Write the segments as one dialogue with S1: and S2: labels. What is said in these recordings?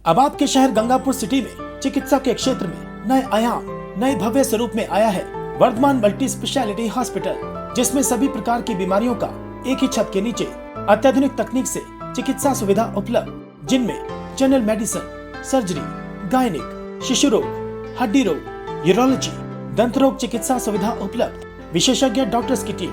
S1: अब आपके शहर गंगापुर सिटी में चिकित्सा के क्षेत्र में नए आयाम, नए भव्य स्वरूप में आया है वर्धमान मल्टी स्पेशलिटी हॉस्पिटल, जिसमें सभी प्रकार की बीमारियों का एक ही छत के नीचे अत्याधुनिक तकनीक से चिकित्सा सुविधा उपलब्ध, जिनमें जनरल मेडिसिन, सर्जरी, गायनिक, शिशु रोग, हड्डी रोग, यूरोलॉजी, दंत रोग चिकित्सा सुविधा उपलब्ध, विशेषज्ञ डॉक्टर्स की टीम,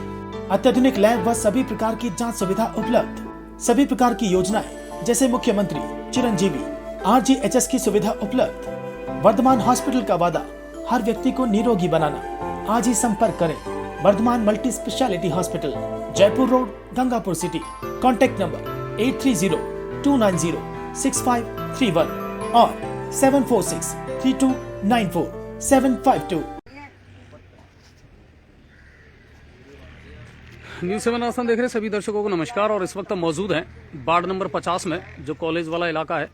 S1: अत्याधुनिक लैब व सभी प्रकार की जांच सुविधा उपलब्ध, सभी प्रकार की योजनाएं जैसे मुख्यमंत्री चिरंजीवी RGHS की सुविधा उपलब्ध। वर्धमान हॉस्पिटल का वादा हर व्यक्ति को निरोगी बनाना। आज ही संपर्क करें Vardhman multi speciality hospital, Jaipur road, Gangapur city. Contact number 8302906531 और 7463294752।
S2: न्यूज़ 7 आसान देख रहे सभी दर्शकों को नमस्कार। और इस वक्त हम मौजूद हैं वार्ड नंबर 50 में, जो कॉलेज वाला इलाका है।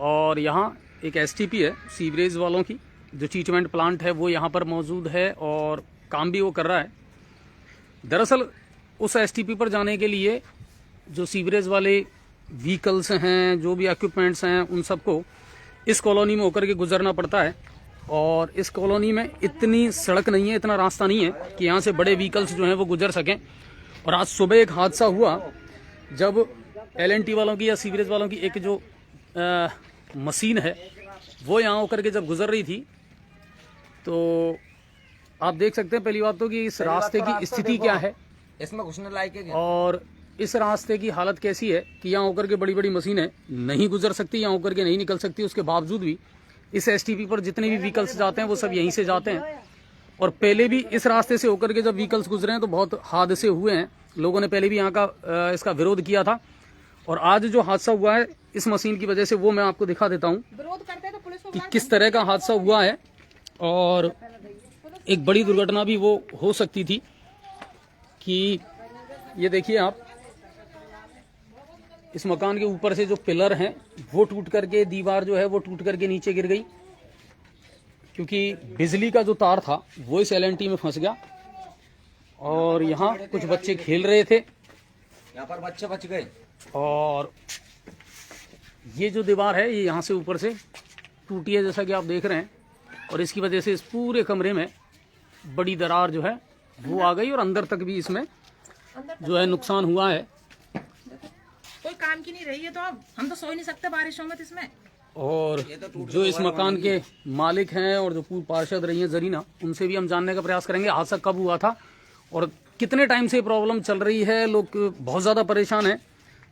S2: और यहाँ एक STP है सीवरेज वालों की, जो ट्रीटमेंट प्लांट है वो यहाँ पर मौजूद है और काम भी वो कर रहा है। दरअसल उस STP पर जाने के लिए जो सीवरेज वाले व्हीकल्स हैं, जो भी इक्विपमेंट्स हैं, उन सबको इस कॉलोनी में होकर के गुजरना पड़ता है। और इस कॉलोनी में इतनी सड़क नहीं है, इतना रास्ता नहीं है कि यहाँ से बड़े व्हीकल्स जो हैं वो गुजर सकें। और आज सुबह एक हादसा हुआ, जब LNT वालों की या सीवरेज वालों की एक जो मशीन है वो यहाँ होकर के जब गुजर रही थी, तो आप देख सकते हैं पहली बात तो कि इस रास्ते की स्थिति क्या है,
S3: इसमें घुसने लायक है
S2: और इस रास्ते की हालत कैसी है कि यहाँ होकर के बड़ी बड़ी मशीनें नहीं गुजर सकती, यहाँ होकर के नहीं निकल सकती। उसके बावजूद भी इस STP पर जितने भी व्हीकल्स जाते हैं वो सब यहीं से जाते हैं। और पहले भी इस रास्ते से होकर के जब व्हीकल्स गुजरे हैं तो बहुत हादसे हुए हैं। लोगों ने पहले भी यहाँ का इसका विरोध किया था। और आज जो हादसा हुआ है इस मशीन की वजह से, वो मैं आपको दिखा देता हूँ कि किस तरह का हादसा हुआ है। और एक बड़ी दुर्घटना भी वो हो सकती थी कि ये देखिए आप, इस मकान के ऊपर से जो पिलर हैं वो टूट करके, दीवार जो है वो टूट करके नीचे गिर गई, क्योंकि बिजली का जो तार था वो इस LNT में फंस गया। और यहाँ कुछ बच्चे खेल रहे थे,
S3: यहाँ पर बच्चे बच गए।
S2: और ये जो दीवार है ये यहाँ से ऊपर से टूटी है, जैसा कि आप देख रहे हैं। और इसकी वजह से इस पूरे कमरे में बड़ी दरार जो है वो आ गई, और अंदर तक भी इसमें जो है नुकसान हुआ है।
S4: कोई काम की नहीं रही है, तो अब हम तो सो ही नहीं सकते बारिशों में इसमें।
S2: और जो इस मकान के मालिक हैं और जो पूर्व पार्षद रही हैं जरीना, उनसे भी हम जानने का प्रयास करेंगे हादसा कब हुआ था और कितने टाइम से प्रॉब्लम चल रही है। लोग बहुत ज़्यादा परेशान हैं।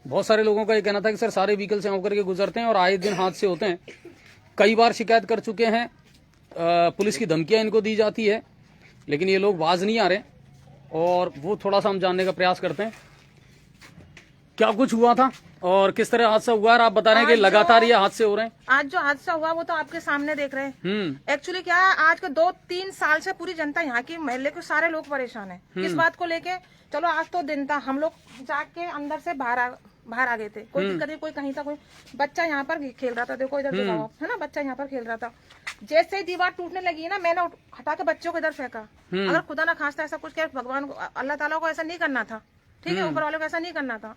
S2: बहुत सारे लोगों का ये कहना था कि सर सारे व्हीकल से होकर के गुजरते हैं और आए दिन हादसे होते हैं। कई बार शिकायत कर चुके हैं, पुलिस की धमकियाँ इनको दी जाती है, लेकिन ये लोग बाज नहीं आ रहे। और वो थोड़ा सा हम जानने का प्रयास करते हैं क्या कुछ हुआ था और किस तरह हादसा हुआ। और आप बता रहे हैं कि लगातार ये हादसे हो रहे हैं।
S4: आज जो हादसा हुआ वो तो आपके सामने देख रहे हैं। एक्चुअली क्या है, आज के 2-3 साल से पूरी जनता, यहाँ की महल्ले के सारे लोग परेशान हैं इस बात को लेके। चलो आज तो दिन था, हम लोग जाके अंदर से बाहर आ गए थे, कोई दिक्कत नहीं, कोई कहीं था, कोई बच्चा यहाँ पर खेल रहा था। देखो इधर दिखाओ, है ना, बच्चा यहाँ पर खेल रहा था। जैसे ही दीवार टूटने लगी ना, मैंने हटा के बच्चों को इधर फेंका। अगर खुदा ना खास्ता ऐसा कुछ, क्या भगवान को, अल्लाह ताला को ऐसा नहीं करना था, ठीक है, ऊपर वालों को ऐसा नहीं करना था,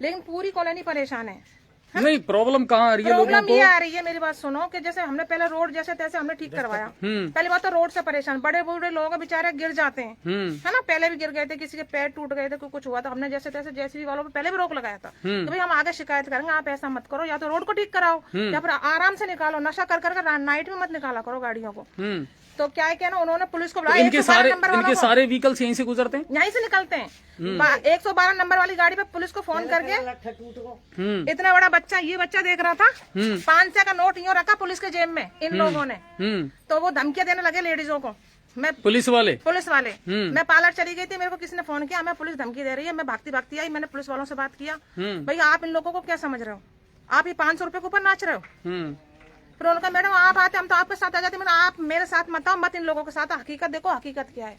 S4: लेकिन पूरी कॉलोनी परेशान है।
S2: नहीं, प्रॉब्लम कहाँ आ रही है लोगों को?
S4: प्रॉब्लम ये आ रही है, मेरी बात सुनो, कि जैसे हमने पहले रोड जैसे तैसे हमने ठीक करवाया। पहली बात तो रोड से परेशान, बड़े बूढ़े लोग बेचारे गिर जाते हैं, है ना। पहले भी गिर गए थे, किसी के पैर टूट गए थे, कुछ हुआ था, हमने जैसे तैसे JCB वालों पे पहले भी रोक लगाया था कि भाई हम आगे शिकायत करेंगे, आप ऐसा मत करो, या तो रोड को ठीक कराओ या फिर आराम से निकालो, नशा कर नाइट में मत निकाला करो गाड़ियों को। तो क्या है ना, उन्होंने पुलिस को बुलाया।
S2: इनके सारे व्हीकल्स यहीं से गुजरते हैं,
S4: यहीं से निकलते हैं। 112 नंबर वाली गाड़ी पे पुलिस को फोन करके, इतना बड़ा बच्चा, ये बच्चा देख रहा था, 500 का नोट यूं रखा पुलिस के जेब में इन लोगों ने। तो वो धमकियां देने लगे लेडीजों को। मैं पुलिस वाले मैं पार्लर चली गई थी, मेरे को किसी ने फोन किया, मैं पुलिस धमकी दे रही है। मैं भागती आई, मैंने पुलिस वालों से बात किया, भैया आप इन लोगों को क्या समझ रहे हो, आप ये 500 रुपए के ऊपर नाच रहे हो। फिर उन्होंने कहा मैडम आप आते, हम तो आपके साथ आ जाते। मैंने आप मेरे साथ मत आओ, मत इन लोगों के साथ, हकीकत देखो हकीकत क्या है।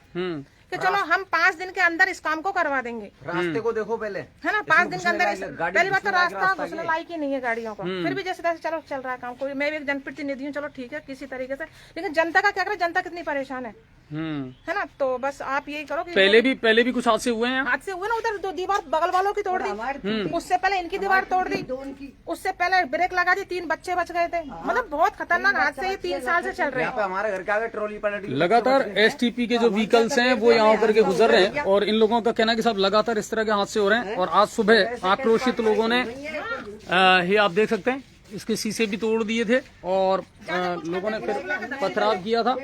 S4: कि चलो हम 5 दिन के अंदर इस काम को करवा देंगे।
S3: रास्ते को देखो पहले,
S4: है ना, 5 दिन के अंदर। पहली बात तो रास्ता घुसने लायक ही नहीं है गाड़ियों को। फिर भी जैसे तैसे चलो चल रहा है काम। कोई, मैं भी एक जनप्रतिनिधि हूँ, चलो ठीक है किसी तरीके से, लेकिन जनता का क्या करे, जनता कितनी परेशान है। है ना। तो बस आप यही करो कि
S2: पहले भी कुछ हादसे हुए हैं यहाँ?
S4: हादसे हुए ना, उधर दो दीवार बगल वालों की तोड़ दी, उससे पहले इनकी दीवार तोड़ दी, उससे पहले ब्रेक लगा दी, 3 बच्चे बच गए थे। मतलब बहुत खतरनाक हादसे ये 3 साल से चल रहे हैं।
S3: हमारे घर के आगे ट्रॉली पलट गई।
S2: लगातार एसटीपी के जो व्हीकल्स हैं वो यहाँ होकर के गुजर रहे हैं और इन लोगों का कहना है कि साहब लगातार इस तरह के हादसे हो रहे हैं। और आज सुबह आक्रोशित लोगों ने ये आप देख सकते हैं इसके शीशे भी तोड़ दिए थे और लोगों ने फिर पथराव किया था।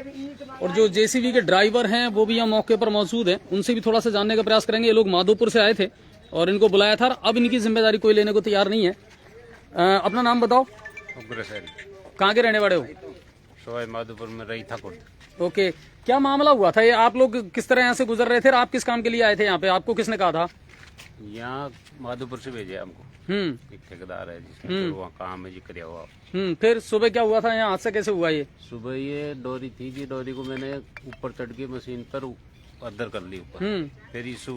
S2: और जो जेसीबी के ड्राइवर हैं वो भी यहाँ मौके पर मौजूद हैं, उनसे भी थोड़ा सा जानने का प्रयास करेंगे। ये लोग माधोपुर से आए थे और इनको बुलाया था, अब इनकी जिम्मेदारी कोई लेने को तैयार नहीं है। अपना नाम बताओ। कहाँ के रहने वाले हो?
S5: सोए माधोपुर में रही था कुछ।
S2: ओके, क्या मामला हुआ था? ये आप लोग किस तरह यहाँ से गुजर रहे थे और आप किस काम के लिए आए थे यहाँ पे? आपको किसने कहा था?
S5: यहाँ माधोपुर से भेजे हमको, एक ठेकेदार है जिसमें फिर वहाँ काम है जी कराया हुआ।
S2: फिर सुबह क्या हुआ था? यहाँ हादसा कैसे हुआ? ये
S5: सुबह ये डोरी थी जी, डोरी को मैंने ऊपर चढ़ के मशीन पर अदर कर ली ऊपर, फिर इशू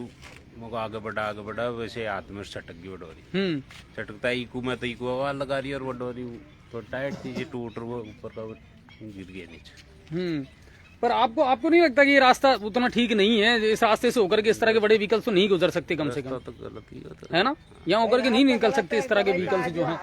S5: मुझको आगे बढ़ा वैसे हाथ में सटक गई वो डोरी। सटकता इकू में तो इकू आवाज लगा रही और वो डोरी तो टाइट थी जी, टूट वो ऊपर का गिर गया नीचे।
S2: पर आपको नहीं लगता कि ये रास्ता उतना ठीक नहीं है? इस रास्ते से होकर के इस तरह के बड़े व्हीकल्स तो नहीं गुजर सकते कम से कम,
S5: तो गलत ही होता
S2: है ना? यहाँ होकर के नहीं निकल सकते इस तरह के व्हीकल्स जो हैं।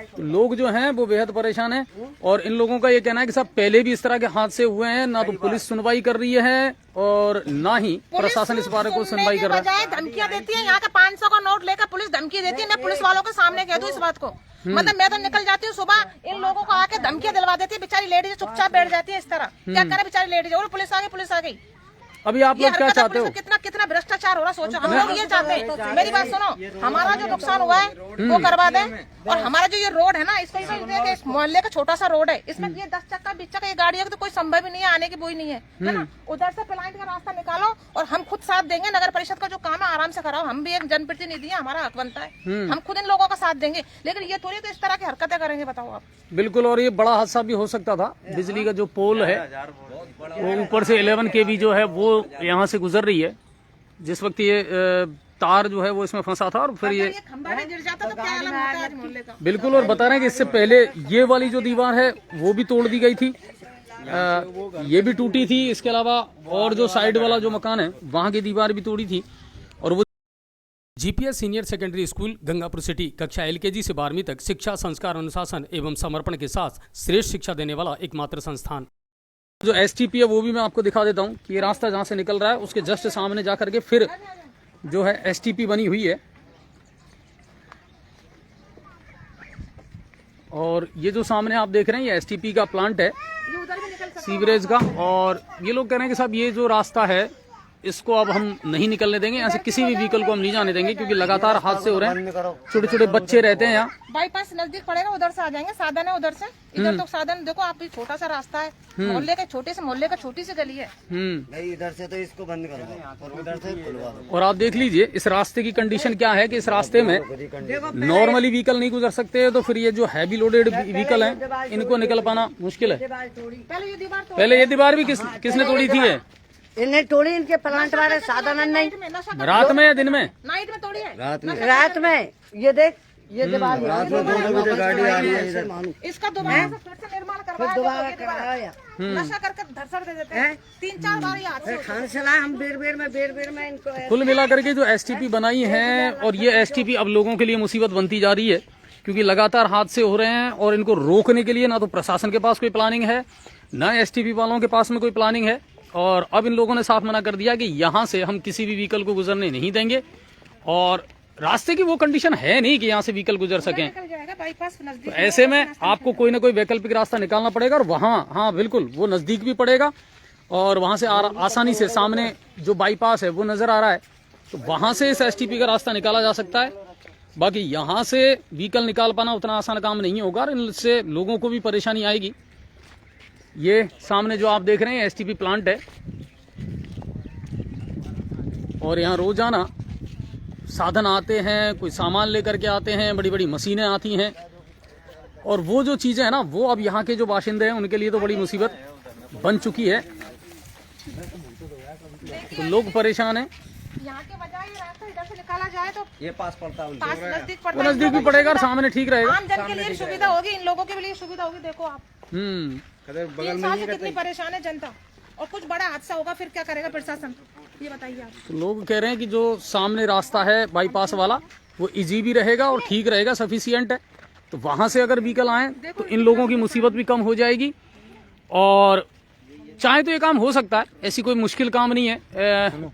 S2: तो लोग जो हैं वो बेहद परेशान हैं और इन लोगों का ये कहना है कि साहब पहले भी इस तरह के हादसे हुए हैं, ना तो पुलिस सुनवाई कर रही है और ना ही प्रशासन इस बारे को सुनवाई कर रहा है।
S4: धमकियां देती है, यहाँ का 500 का नोट लेकर पुलिस धमकी देती है। मैं पुलिस वालों के सामने कह दूं इस बात को, मतलब मैं तो निकल जाती हूँ सुबह, इन लोगों को आके धमकियां दिलवा देती है। बेचारी लेडीज चुपचाप बैठ जाती है इस तरह, क्या करे बेचारी लेडीज, और पुलिस आ गई।
S2: अभी आप लोग क्या चाहते हो?
S4: कितना भ्रष्टाचार हो रहा सोचो। हम लोग ये चाहते हैं, मेरी बात सुनो, हमारा जो नुकसान हुआ है वो करवा दें और हमारा जो ये रोड है ना, इसको मोहल्ले का छोटा सा रोड है, इसमें ये 10 चक्का 20 चक्का ये गाड़ियों की तो कोई संभव ही नहीं है, आने की बोई नहीं है ना। उधर से प्लांट का रास्ता निकालो और हम खुद साथ देंगे। नगर परिषद का जो काम है आराम से कराओ, हम भी एक जनप्रतिनिधि है, हमारा हक बनता है, हम खुद इन लोगों का साथ देंगे। लेकिन ये थोड़ी तो इस तरह की हरकतें करेंगे, बताओ आप।
S2: बिल्कुल, और ये बड़ा हादसा भी हो सकता था। बिजली का जो पोल है वो ऊपर से 11 kV जो है वो यहाँ से गुजर रही है। जिस वक्त ये तार जो है वो इसमें फंसा था और फिर ये
S4: खंभा भी गिर जाता तो क्या हालत होता है मोहल्ले का।
S2: बिल्कुल, और बता रहे हैं कि इससे पहले ये वाली जो दीवार है वो भी तोड़ दी गई थी, ये भी टूटी थी। इसके अलावा और जो साइड वाला जो मकान है वहां की दीवार भी तोड़ी थी। और वो GPS senior secondary school Gangapur city कक्षा LKG से 12वीं तक शिक्षा, संस्कार, अनुशासन एवं समर्पण के साथ श्रेष्ठ शिक्षा देने वाला एकमात्र संस्थान। जो STP है वो भी मैं आपको दिखा देता हूँ कि ये रास्ता जहाँ से निकल रहा है उसके जस्ट सामने जा करके फिर जो है STP बनी हुई है। और ये जो सामने आप देख रहे हैं ये STP का प्लांट है सीवरेज का। और ये लोग कह रहे हैं कि साहब ये जो रास्ता है इसको अब हम नहीं निकलने देंगे, यहाँ से किसी भी व्हीकल को हम नहीं जाने देंगे क्योंकि लगातार हादसे हो रहे हैं। छोटे छोटे बच्चे रहते हैं यहाँ।
S4: बाईपास नजदीक पड़ेगा, उधर से आ जाएंगे, साधन है उधर से। इधर तो साधन देखो आप, छोटा सा रास्ता है, मोहल्ले के छोटे से मोहल्ले का छोटी सी गली है।
S6: भाई इधर से तो इसको बंद करो और उधर से खुलवा दो।
S2: और आप देख लीजिए इस रास्ते की कंडीशन क्या है कि इस रास्ते में नॉर्मली व्हीकल नहीं गुजर सकते, तो फिर ये जो हैवी लोडेड व्हीकल है इनको निकल पाना मुश्किल है। पहले ये दीवार भी किसने तोड़ी थी? है
S6: इन्हें तोड़ी, इनके प्लांट वाले साधन नहीं।
S2: रात में या दिन में?
S4: नाइट में तोड़ी है,
S6: रात में। ये देख, ये दीवार
S3: गाड़ी आ रही है इधर।
S4: इसका दोबारा से फिर से निर्माण करवाया, नशा करके धरसड़ दे देते हैं। 3-4 बार ये हादसे
S6: खान से लाए हम बेर में इनको।
S2: कुल मिलाकर के जो STP बनाई है और ये STP अब लोगों के लिए मुसीबत बनती जा रही है क्योंकि लगातार हादसे हो रहे हैं और इनको रोकने के लिए ना तो प्रशासन के पास कोई प्लानिंग है, ना STP वालों के पास में कोई प्लानिंग है। और अब इन लोगों ने साफ मना कर दिया कि यहाँ से हम किसी भी व्हीकल को गुजरने नहीं देंगे और रास्ते की वो कंडीशन है नहीं कि यहाँ से व्हीकल गुजर सकें। तो ऐसे में आपको कोई ना कोई वैकल्पिक रास्ता निकालना पड़ेगा और वहाँ, हाँ बिल्कुल, वो नजदीक भी पड़ेगा और वहाँ से आसानी से सामने जो बाईपास है वो नजर आ रहा है, तो वहाँ से इस STP का रास्ता निकाला जा सकता है। बाकी यहाँ से व्हीकल निकाल पाना उतना आसान काम नहीं होगा और इनसे लोगों को भी परेशानी आएगी। ये सामने जो आप देख रहे हैं STP प्लांट है और यहाँ रोजाना साधन आते हैं, कोई सामान लेकर के आते हैं, बड़ी बड़ी मशीनें आती हैं और वो जो चीजें हैं ना वो अब यहाँ के जो बाशिंदे हैं उनके लिए तो बड़ी मुसीबत बन चुकी है। तो लोग परेशान हैं।
S4: यहाँ के बजाय ये रास्ता इधर से निकाला जाए तो
S3: ये पास पड़ता है,
S4: पास नजदीक पड़ता
S2: वो नजदीक भी पड़ेगा और सामने ठीक रहेगा।
S4: आम जन के लिए सुविधा होगी, इन लोगों के लिए सुविधा होगी। देखो आप 3 साल से कितनी परेशान है जनता। और कुछ बड़ा हादसा होगा फिर क्या करेगा प्रशासन, ये बताइए आप।
S2: तो लोग कह रहे हैं कि जो सामने रास्ता है बाईपास वाला वो इजी भी रहेगा और ठीक रहेगा, सफिशियंट है, तो वहां से अगर व्हीकल आए तो इन लोगों की मुसीबत भी कम हो जाएगी। और चाहे तो ये काम हो सकता है, ऐसी कोई मुश्किल काम नहीं है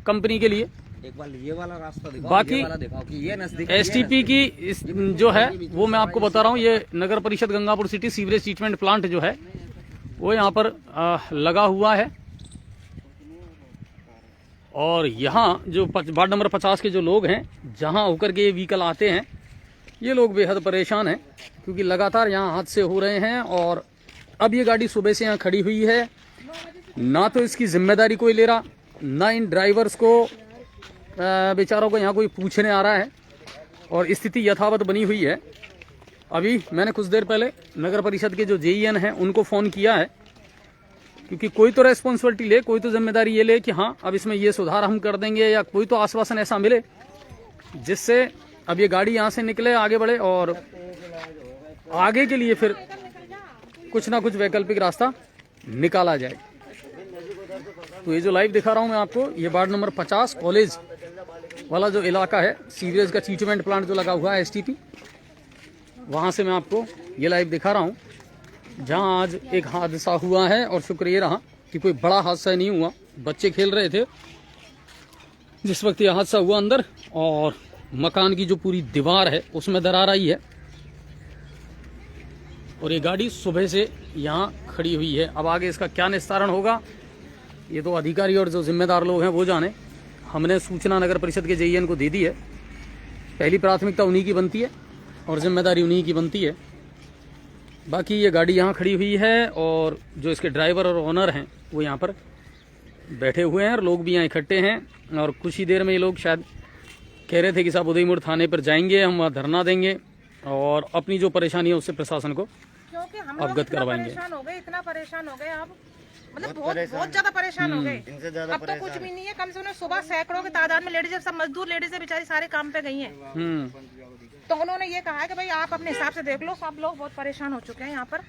S2: कंपनी के लिए।
S3: एक बार ये वाला रास्ता दिखाओ,
S2: बाकी
S3: ये वाला दिखाओ कि ये नजदीक
S2: एसटीपी की जो है वो मैं आपको बता रहा हूँ, ये नगर परिषद Gangapur city sewerage treatment plant जो है वो यहाँ पर लगा हुआ है। और यहाँ जो वार्ड नंबर 50 के जो लोग हैं, जहाँ होकर के ये व्हीकल आते हैं, ये लोग बेहद परेशान हैं क्योंकि लगातार यहाँ हादसे हो रहे हैं। और अब ये गाड़ी सुबह से यहाँ खड़ी हुई है, ना तो इसकी जिम्मेदारी कोई ले रहा, ना इन ड्राइवर्स को बेचारों को यहाँ कोई पूछने आ रहा है, और स्थिति यथावत बनी हुई है। अभी मैंने कुछ देर पहले नगर परिषद के जो जेईएन हैं उनको फ़ोन किया है, क्योंकि कोई तो रेस्पॉन्सिबिलिटी ले, कोई तो जिम्मेदारी ये ले कि हाँ अब इसमें ये सुधार हम कर देंगे, या कोई तो आश्वासन ऐसा मिले जिससे अब ये गाड़ी यहाँ से निकले, आगे बढ़े और आगे के लिए फिर कुछ ना कुछ वैकल्पिक रास्ता निकाला जाए। तो ये जो लाइव दिखा रहा हूँ मैं आपको, ये वार्ड नंबर 50 कॉलेज वाला जो इलाका है, सीवरेज का ट्रीटमेंट प्लांट जो लगा हुआ है एसटीपी, वहाँ से मैं आपको ये लाइव दिखा रहा हूँ, जहाँ आज एक हादसा हुआ है। और शुक्र ये रहा कि कोई बड़ा हादसा नहीं हुआ, बच्चे खेल रहे थे जिस वक्त यह हादसा हुआ अंदर, और मकान की जो पूरी दीवार है उसमें दरार आई है, और ये गाड़ी सुबह से यहाँ खड़ी हुई है। अब आगे इसका क्या निस्तारण होगा ये तो अधिकारी और जो जिम्मेदार लोग हैं वो जाने। हमने सूचना नगर परिषद के जेईएन को दे दी है, पहली प्राथमिकता उन्हीं की बनती है और जिम्मेदारी उन्हीं की बनती है। बाकी ये गाड़ी यहाँ खड़ी हुई है, और जो इसके ड्राइवर और ओनर हैं वो यहाँ पर बैठे हुए हैं, और लोग भी यहाँ इकट्ठे हैं। और कुछ ही देर में ये लोग शायद कह रहे थे कि साहब उदयपुर थाने पर जाएंगे, हम वहाँ धरना देंगे और अपनी जो परेशानी है उससे प्रशासन को
S4: क्योंकि हम
S2: अवगत करवाएंगे।
S4: परेशान हो गए, इतना परेशान हो गए अब, मतलब बहुत ज्यादा परेशान हो गए। अब तो कुछ भी नहीं है, कम से कम सुबह सैकड़ों की तादाद में लेडीज, सब मजदूर लेडीज बेचारी सारे काम पे गई हैं। तो उन्होंने ये कहा है कि भाई आप अपने हिसाब से देख लो, सब लोग बहुत परेशान हो चुके हैं यहाँ पर,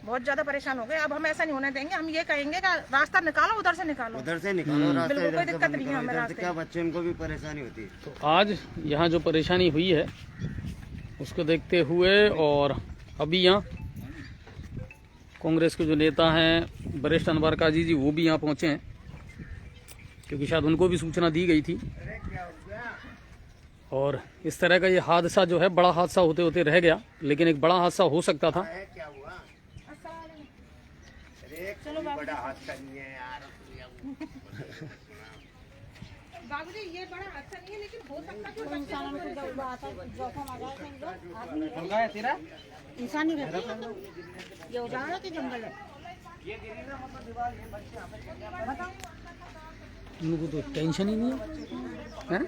S4: बहुत ज्यादा परेशान हो गए। अब हम ऐसा नहीं होने देंगे, हम ये कहेंगे कि रास्ता निकालो, उधर से निकालो,
S6: उधर से निकालो रास्ता,
S4: बिल्कुल कोई
S6: इधर से
S4: दिक्कत
S6: बंद
S4: नहीं है
S6: करो,
S4: हमें
S6: इधर से
S4: रास्ते।
S6: क्या बच्चे उनको भी परेशानी होती है।
S2: तो आज यहाँ जो परेशानी हुई है उसको देखते हुए, और अभी यहाँ कांग्रेस के जो नेता हैं वरिष्ठ अनवर काजी जी, वो भी यहाँ पहुँचे हैं, क्योंकि शायद उनको भी सूचना दी गई थी। और इस तरह का ये हादसा जो है बड़ा हादसा होते होते रह गया, लेकिन एक बड़ा हादसा हो सकता था।
S4: बाबूजी ये बड़ा हादसा नहीं है, लेकिन हो सकता है
S3: तेरा
S7: इंसानी रहती है, ये उजाड़ा के जंगल है।
S2: उनको तो टेंशन ही नहीं है, है?